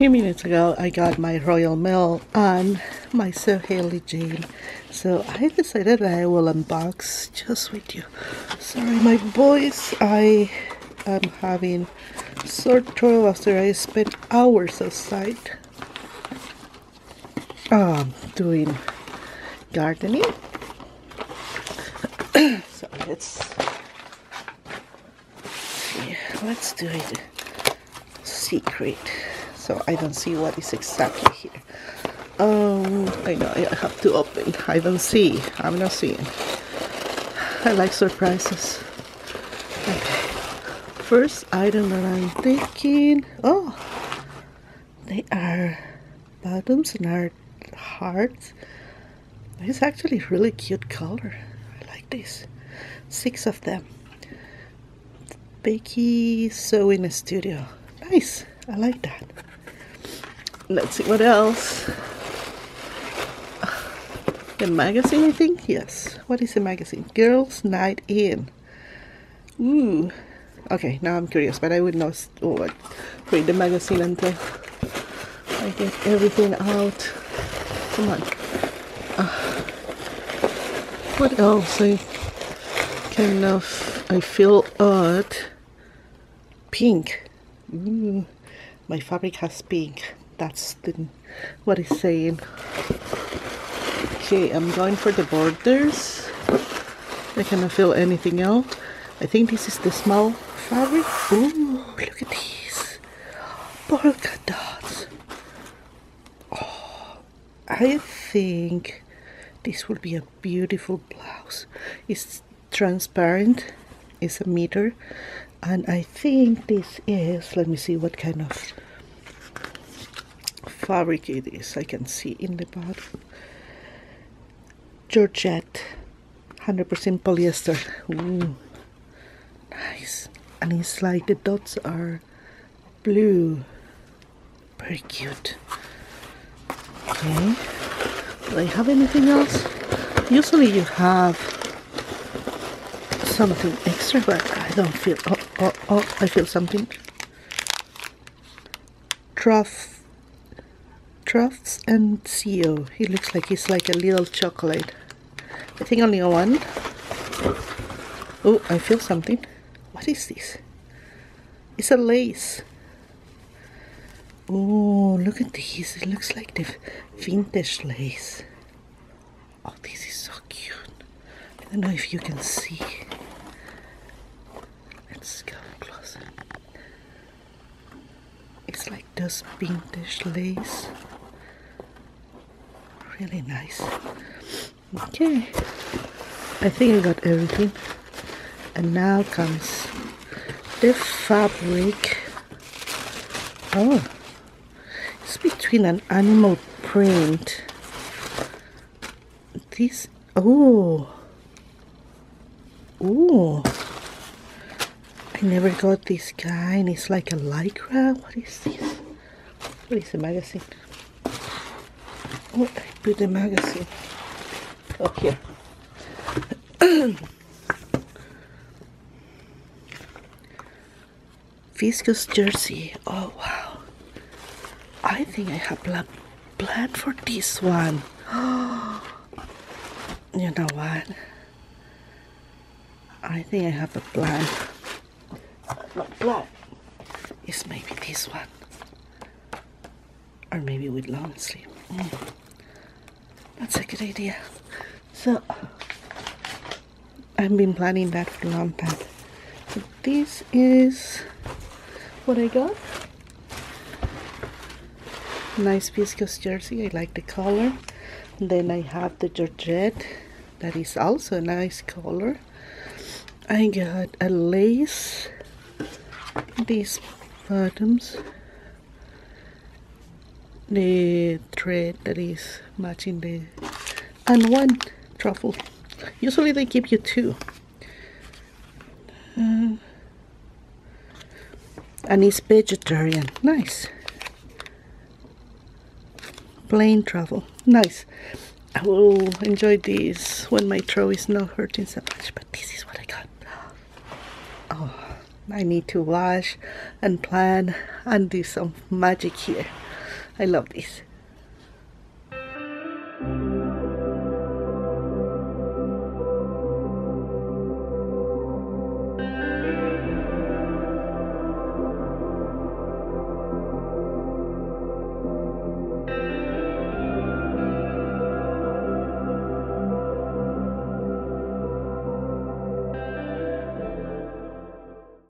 few minutes ago I got my Royal Mail and my Sewhaley Jane, so I decided that I will unbox just with you. Sorry my voice, I am having sore throat after I spent hours outside doing gardening. So let's do it secret, so I don't see what is exactly here. I know I have to open. I don't see. I'm not seeing. I like surprises. Okay. First item that I'm thinking. Oh, they are bottoms and are hearts. It's actually really cute color. I like this. 6 of them. Becky Sewing Studio. Nice. I like that. Let's see what else. The magazine, I think. Yes. What is the magazine? Girls Night In. Ooh. Okay, now I'm curious, but I would not read the magazine until I get everything out. Come on. What else? I feel odd. Pink. Ooh. My fabric has pink. That's what it's saying. Okay, I'm going for the borders. I cannot feel anything else. I think this is the small fabric. Ooh, look at these polka dots. Oh, I think this will be a beautiful blouse. It's transparent. It's a meter. And I think this is, let me see what kind of fabric it is. I can see in the bottom. Georgette, 100% polyester. Ooh, nice. And it's like the dots are blue. Very cute. Okay. Do I have anything else? Usually you have something extra, but I don't feel. Oh! I feel something. Troughs and CO. It looks like it's like a little chocolate. I think only one. Oh, I feel something. What is this? It's a lace. Oh, look at this. It looks like the vintage lace. Oh, this is so cute. I don't know if you can see. Let's go closer. It's like those vintage lace. Really nice. Okay, I think I got everything. And now comes the fabric. Oh, it's between an animal print. This, oh, I never got this kind. It's like a lycra. What is this? What is the magazine? Oh, I put the magazine. Oh, here. Viscose jersey. Oh, wow. I think I have plan for this one. You know what? I think I have a plan. Not plan. It's maybe this one. Or maybe with long sleeve. That's a good idea. So, I've been planning that for a long time. So this is what I got. Nice viscose jersey. I like the color. Then I have the Georgette. That is also a nice color. I got a lace. These bottoms. The thread that is matching the, and one truffle. Usually they give you 2. And it's vegetarian. Nice. Plain truffle. Nice. I will enjoy this when my throat is not hurting so much. But this is what I got. Oh, I need to wash and plan and do some magic here. I love this.